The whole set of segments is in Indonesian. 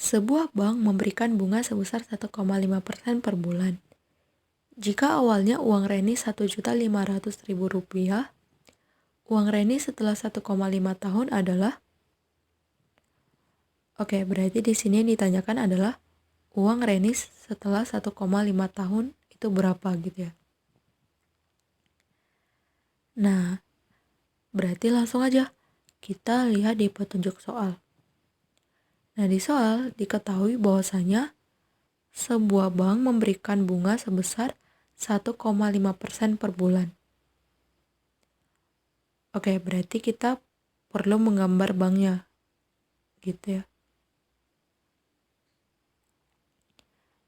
Sebuah bank memberikan bunga sebesar 1,5% per bulan. Jika awalnya uang Reni Rp1.500.000, uang Reni setelah 1,5 tahun adalah. Oke, berarti di sini yang ditanyakan adalah uang Reni setelah 1,5 tahun itu berapa gitu ya. Nah, berarti langsung aja kita lihat di petunjuk soal. Nah, di soal diketahui bahwasanya sebuah bank memberikan bunga sebesar 1,5% per bulan. Oke, berarti kita perlu menggambar banknya, gitu ya.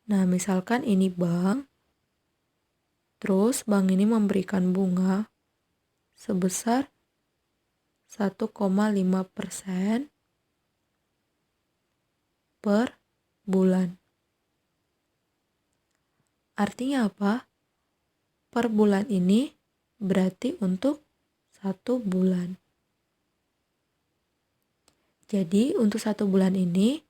Nah, misalkan ini bank, terus bank ini memberikan bunga sebesar 1,5% per bulan. Artinya apa? Per bulan ini berarti untuk 1 bulan. Jadi untuk 1 bulan ini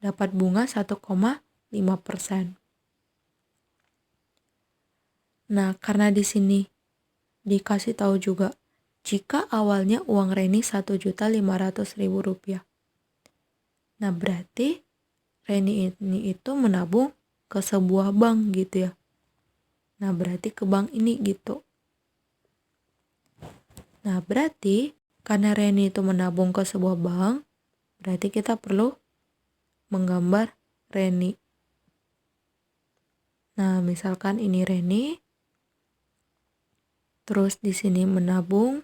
dapat bunga 1,5%. Nah, karena di sini dikasih tahu juga jika awalnya uang Reni Rp1.500.000. Nah, berarti Reni ini itu menabung ke sebuah bank gitu ya. Nah, berarti ke bank ini gitu. Nah, berarti karena Reni itu menabung ke sebuah bank, berarti kita perlu menggambar Reni. Nah, misalkan ini Reni, terus di sini menabung,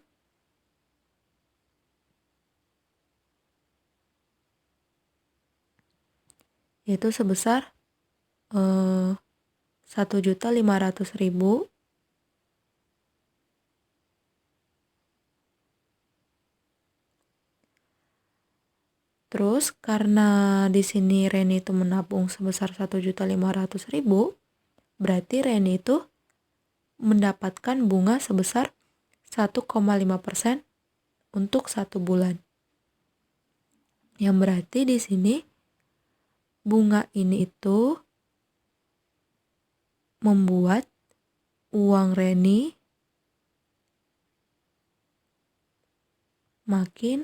yaitu sebesar 1.500.000. Terus karena di sini Reni itu menabung sebesar 1.500.000, berarti Reni itu mendapatkan bunga sebesar 1,5% untuk 1 bulan. Yang berarti di sini bunga ini itu membuat uang Reni makin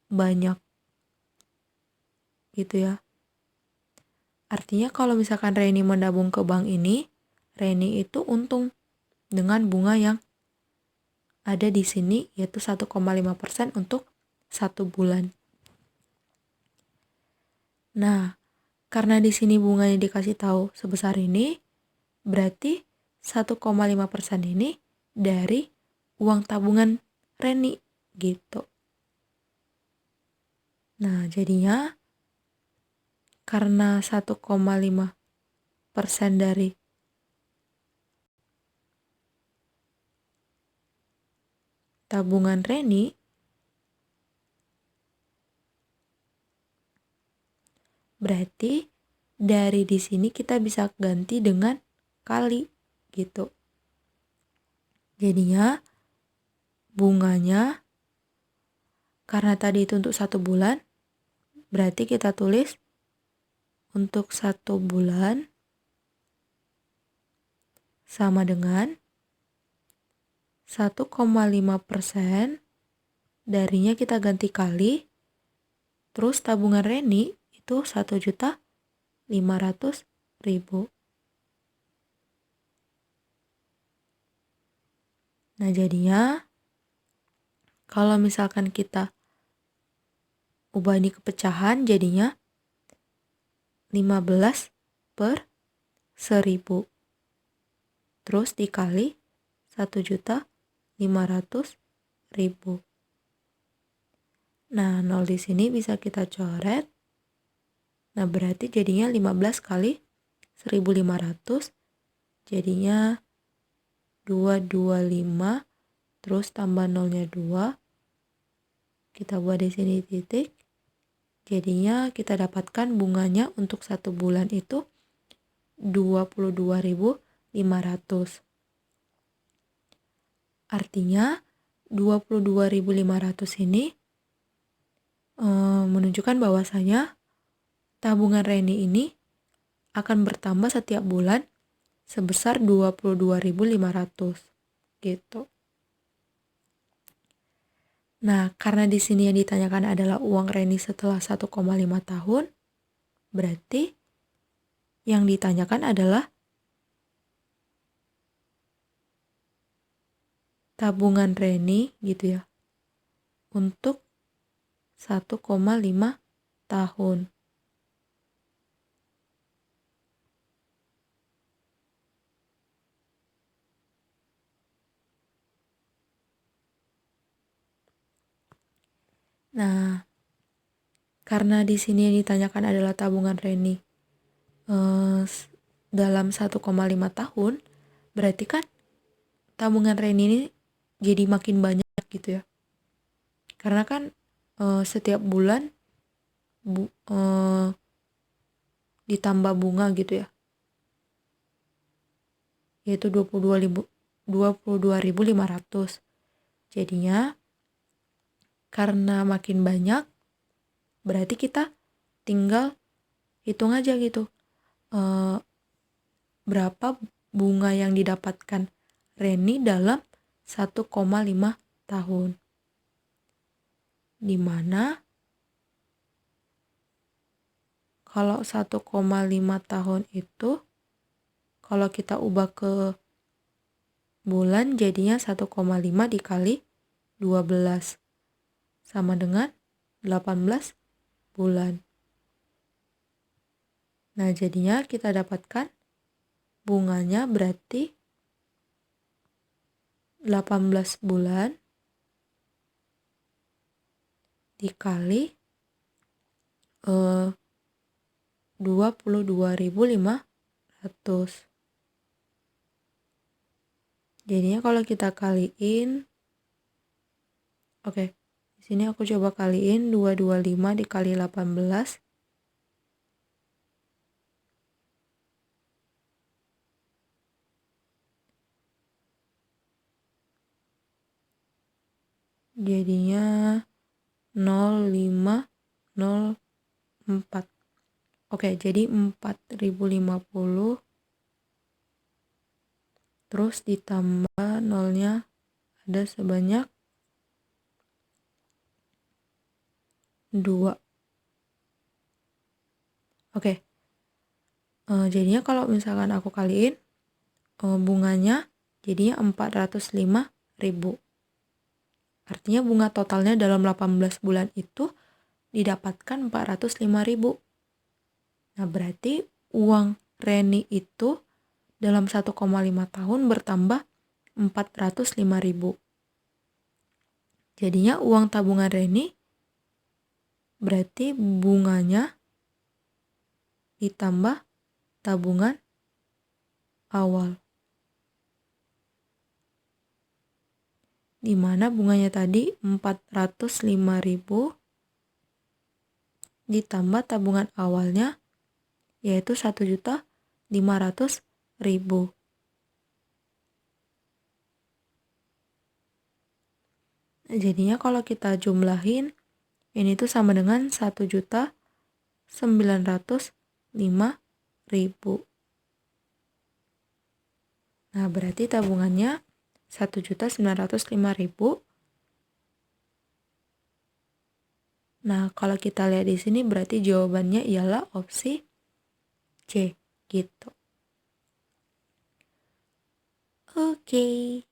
banyak gitu ya. Artinya kalau misalkan Reni menabung ke bank ini, Reni itu untung dengan bunga yang ada di sini yaitu 1,5% untuk 1 bulan. Nah, karena di sini bunganya dikasih tahu sebesar ini, berarti 1,5% ini dari uang tabungan Reni gitu. Nah, jadinya karena 1,5% dari tabungan Reni, berarti dari di sini kita bisa ganti dengan kali gitu. Jadinya bunganya karena tadi itu untuk 1 bulan, berarti kita tulis untuk 1 bulan sama dengan 1,5%, darinya kita ganti kali, terus tabungan Reni itu 1.500.000. Nah, jadinya kalau misalkan kita ubah ini ke pecahan, jadinya 15 per 1.000. Terus dikali 1.500.000. Nah, 0 di sini bisa kita coret. Nah, berarti jadinya 15 kali 1.500, jadinya 225, terus tambah nolnya 2. Kita buat di sini titik. Jadinya kita dapatkan bunganya untuk 1 bulan itu 22.500. Artinya 22.500 ini menunjukkan bahwasanya tabungan Reni ini akan bertambah setiap bulan sebesar 22.500 gitu. Nah, karena di sini yang ditanyakan adalah uang Reni setelah 1,5 tahun, berarti yang ditanyakan adalah tabungan Reni gitu ya, untuk 1,5 tahun. Nah, karena di sini yang ditanyakan adalah tabungan Reni dalam 1,5 tahun, berarti kan tabungan Reni ini jadi makin banyak gitu ya. Karena kan setiap bulan ditambah bunga gitu ya, yaitu 22.500. Jadinya karena makin banyak, berarti kita tinggal hitung aja gitu berapa bunga yang didapatkan Reni dalam 1,5 tahun. Dimana kalau 1,5 tahun itu kalau kita ubah ke bulan jadinya 1,5 dikali 12 sama dengan 18 bulan. Nah, jadinya kita dapatkan bunganya berarti 18 bulan dikali 22.500. Jadinya kalau kita kaliin, oke, di sini aku coba kaliin 225 dikali 18. Jadinya 0,504. Oke, jadi 4.050 terus ditambah nolnya ada sebanyak 2. Oke. Jadinya kalau misalkan aku kaliin bunganya jadinya 405.000. Artinya bunga totalnya dalam 18 bulan itu didapatkan 405.000. Nah, berarti uang Reni itu dalam 1,5 tahun bertambah 405.000. Jadinya uang tabungan Reni berarti bunganya ditambah tabungan awal. Di mana bunganya tadi 405.000 ditambah tabungan awalnya yaitu 1.500.000. Jadinya kalau kita jumlahin ini tuh sama dengan 1.905.000. Nah, berarti tabungannya 1.905.000. Nah, kalau kita lihat di sini berarti jawabannya ialah opsi C gitu. Oke.